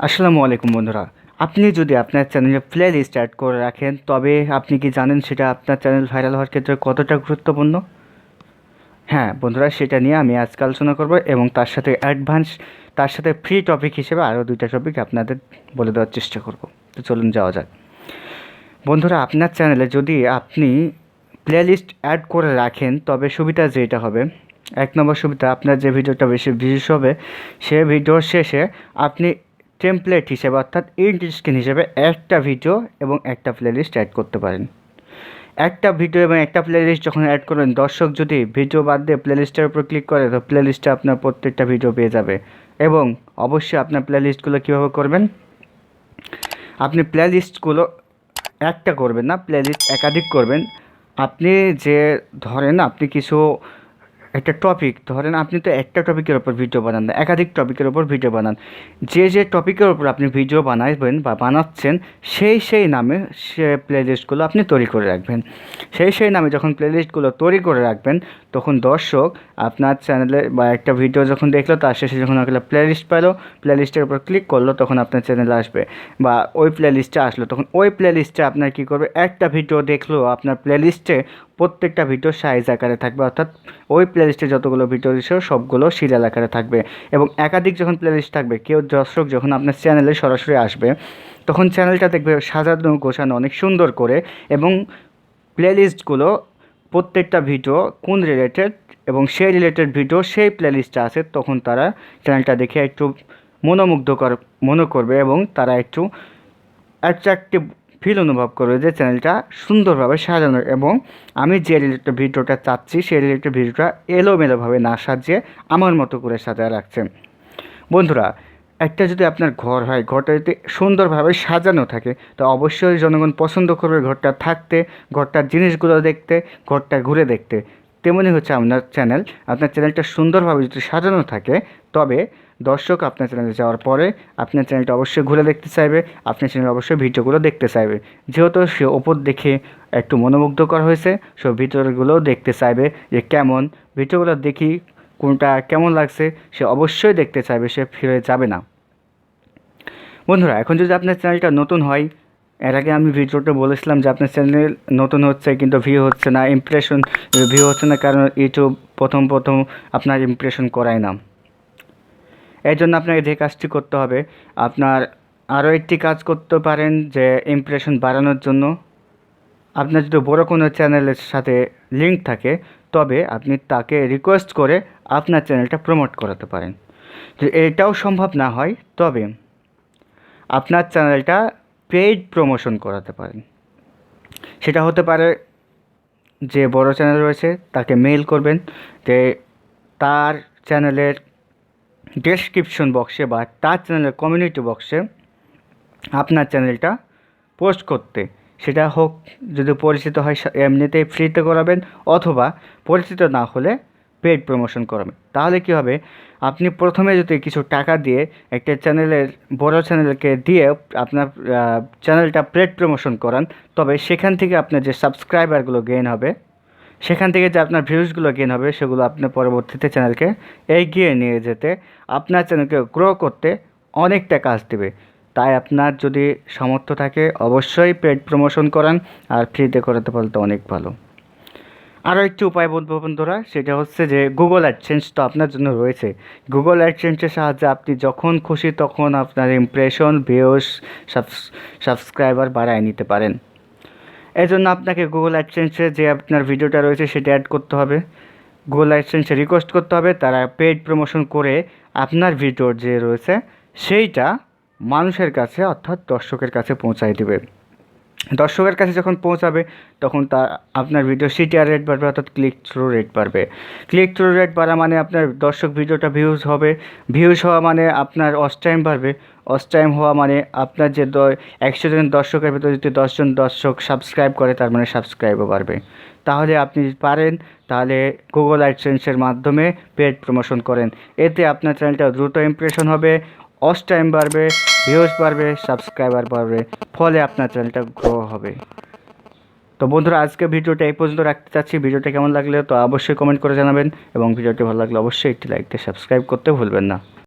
আসসালামু আলাইকুম বন্ধুরা। আপনি যদি আপনার চ্যানেলে প্লে লিস্ট অ্যাড করে রাখেন, তবে আপনি কি জানেন সেটা আপনার চ্যানেল ভাইরাল হওয়ার ক্ষেত্রে কতটা গুরুত্বপূর্ণ? হ্যাঁ বন্ধুরা, সেটা নিয়ে আমি আজকে আলোচনা করব এবং তার সাথে ফ্রি টপিক হিসেবে আরও দুইটা টপিক আপনাদের বলে দেওয়ার চেষ্টা করব। তো চলুন যাওয়া যাক। বন্ধুরা, আপনার চ্যানেলে যদি আপনি প্লে লিস্ট অ্যাড করে রাখেন, তবে সুবিধা যেটা হবে, এক নম্বর সুবিধা, আপনার যে ভিডিওটা বেশি ভিউজ হবে সে ভিডিওর শেষে আপনি টেমপ্লেট হিসেবে অর্থাৎ ইন্ড স্ক্রিন হিসেবে একটা ভিডিও এবং একটা প্লেলিস্ট অ্যাড করতে পারেন। একটা ভিডিও এবং একটা প্লেলিস্ট যখন অ্যাড করবেন, দর্শক যদি ভিডিও বাদ দিয়ে প্লেলিস্টের উপর ক্লিক করে, তো প্লেলিস্টে আপনার প্রত্যেকটা ভিডিও পেয়ে যাবে। এবং অবশ্যই আপনার প্লেলিস্টগুলো কীভাবে করবেন, আপনি প্লেলিস্টগুলো একটা করবেন না, প্লেলিস্ট একাধিক করবেন। আপনি যে ধরেন আপনি কিছু একটা টপিক ধরেন, আপনি তো একটা টপিকের ওপর ভিডিও বানান না, একাধিক টপিকের ওপর ভিডিও বানান। যে টপিকের ওপর আপনি ভিডিও বানাবেন বা বানাচ্ছেন, সেই নামে সে প্লেলিস্টগুলো আপনি তৈরি করে রাখবেন। সেই নামে যখন প্লেলিস্টগুলো তৈরি করে রাখবেন, তখন দর্শক আপনার চ্যানেলে বা একটা ভিডিও যখন দেখলো, তার শেষে যখন একটা প্লেলিস্ট পেলো, প্লেলিস্টের উপর ক্লিক করলো, তখন আপনার চ্যানেলে আসবে বা ওই প্লেলিস্টে আসলো। তখন ওই প্লেলিস্টে আপনার কী করবে, একটা ভিডিও দেখলো আপনার প্লেলিস্টে প্রত্যেকটা ভিডিও সাইজ আকারে থাকবে, অর্থাৎ ওই প্লেলিস্টে যতগুলো ভিডিও দিচ্ছে সবগুলো সিরিয়াল আকারে থাকবে। এবং একাধিক যখন প্লেলিস্ট থাকবে, কেউ দর্শক যখন আপনার চ্যানেলে সরাসরি আসবে, তখন চ্যানেলটা দেখবে সাজানো গোছানো অনেক সুন্দর করে, এবং প্লেলিস্টগুলো প্রত্যেকটা ভিডিও কোন রিলেটেড এবং সেই রিলেটেড ভিডিও সেই প্লেলিস্টে আছে, তখন তারা চ্যানেলটা দেখে একটু মনোমুগ্ধকর মনে করবে এবং তারা একটু অ্যাট্রাকটিভ ফিল অনুভব করবে যে চ্যানেলটা সুন্দরভাবে সাজানো, এবং আমি যে রিলেটেড ভিডিওটা চাচ্ছি সেই রিলেটেড ভিডিওটা এলোমেলোভাবে না সাজিয়ে আমার মতো করে সাজায় রাখছে। বন্ধুরা, একটা যদি আপনার ঘর হয়, ঘরটা যদি সুন্দরভাবে সাজানো থাকে, তো অবশ্যই জনগণ পছন্দ করবে ঘরটা থাকতে, ঘরটার জিনিসগুলো দেখতে, ঘরটা ঘুরে দেখতে। তেমনই হচ্ছে আপনার চ্যানেলটা সুন্দরভাবে যদি সাজানো থাকে, তবে দর্শক আপনার চ্যানেলে যাওয়ার পরে আপনার চ্যানেলটা অবশ্যই ঘুরে দেখতে চাইবে, আপনার চ্যানেলে অবশ্যই ভিডিওগুলো দেখতে চাইবে। যেহেতু সে ওপর দেখে একটু মনোমুগ্ধকর হয়েছে, সে ভিডিওগুলোও দেখতে চাইবে যে কেমন, ভিডিওগুলো দেখি কোনটা কেমন লাগছে, সে অবশ্যই দেখতে চাইবে, সে ফিরে যাবে না। বন্ধুরা, এখন যদি আপনার চ্যানেলটা নতুন হয়, এর আগে আমি ভিডিওতে বলেছিলাম যে আপনার চ্যানেল নতুন হচ্ছে কিন্তু ভিউ হচ্ছে না, ভিউ হচ্ছে না, কারণ ইউটিউব প্রথম আপনার ইমপ্রেশন করায় না। এর জন্য আপনাকে যে কাজটি করতে হবে, আপনার আরও একটি কাজ করতে পারেন, যে ইমপ্রেশন বাড়ানোর জন্য আপনার যদি বড় কোনো চ্যানেলের সাথে লিঙ্ক থাকে, তবে আপনি তাকে রিকোয়েস্ট করে আপনার চ্যানেলটা প্রমোট করাতে পারেন। যদি এটাও সম্ভব না হয়, তবে আপনার চ্যানেলটা পেইড প্রমোশন করাতে পারেন। সেটা হতে পারে, যে বড় চ্যানেল রয়েছে তাকে মেইল করবেন যে তার চ্যানেলের ডেসক্রিপশন বক্সে বা তার চ্যানেলের কমিউনিটি বক্সে আপনার চ্যানেলটা পোস্ট করতে। সেটা হোক, যদি পরিচিত হয় এমনিতেই ফ্রিতে করাবেন, অথবা পরিচিত না হলে পেইড প্রমোশন করাবেন। তাহলে কী হবে, আপনি প্রথমে যদি কিছু টাকা দিয়ে একটা বড় চ্যানেলকে দিয়ে আপনার চ্যানেলটা পেইড প্রমোশন করান, তবে সেখান থেকে আপনার যে সাবস্ক্রাইবারগুলো গেইন হবে, সেখান থেকে যে আপনার ভিউজগুলো গেইন হবে, সেগুলো আপনার পরবর্তীতে চ্যানেলকে এগিয়ে নিয়ে যেতে, আপনার চ্যানেলকে গ্রো করতে অনেকটা কাজ দেবে। তাই আপনার যদি সামর্থ্য থাকে, অবশ্যই পেইড প্রমোশন করান, আর ফ্রিতে করাতে পারলে তো অনেক ভালো। আরও একটি উপায় বলবো বন্ধুরা, সেটা হচ্ছে যে গুগল অ্যাডসেন্স তো আপনার জন্য রয়েছে। গুগল অ্যাডসেন্সের সাহায্যে আপনি যখন খুশি তখন আপনার ইমপ্রেশন, ভিউজ, সাবস্ক্রাইবার বাড়ায় নিতে পারেন। এই জন্য আপনাকে গুগল অ্যাডসেন্সে যে আপনার ভিডিওটা রয়েছে সেটা অ্যাড করতে হবে, গুগল অ্যাডসেন্সে রিকোয়েস্ট করতে হবে, তারা পেইড প্রমোশন করে আপনার ভিডিওর যে রয়েছে সেইটা মানুষের কাছে, অর্থাৎ দর্শকের কাছে পৌঁছায় দেবে। দর্শকের কাছে যখন পৌঁছাবে, তখন আপনার ভিডিও সিটিআর রেট বাড়বে, অর্থাৎ ক্লিক থ্রু রেট বাড়বে। ক্লিক থ্রু রেট বাড়া মানে আপনার দর্শক ভিডিওটা ভিউজ হবে, ভিউজ হওয়া মানে আপনার ওয়াচ টাইম বাড়বে, ওয়াচ টাইম হওয়া মানে আপনার যে 100 জন দর্শকের ভিতরে যদি 10 জন দর্শক সাবস্ক্রাইব করে, তার মানে সাবস্ক্রাইবও বাড়বে। তাহলে আপনি পারেন, তাহলে গুগল অ্যাডসেন্সের মাধ্যমে পেড প্রমোশন করেন। এতে আপনার চ্যানেলটা দ্রুত ইমপ্রেশন হবে, ওয়াচ টাইম বাড়বে, ভিউজ বাড়বে, সাবস্ক্রাইবার বাড়বে, ফলে আপনার চ্যানেলটা গ্রো হবে। তো বন্ধুরা, আজকে ভিডিওটা এই পর্যন্ত রাখতে চাচ্ছি। ভিডিওটা কেমন লাগলে তো অবশ্যই কমেন্ট করে জানাবেন, এবং ভিডিওটি ভালো লাগলে অবশ্যই একটি লাইক দিয়ে সাবস্ক্রাইব করতে ভুলবেন না।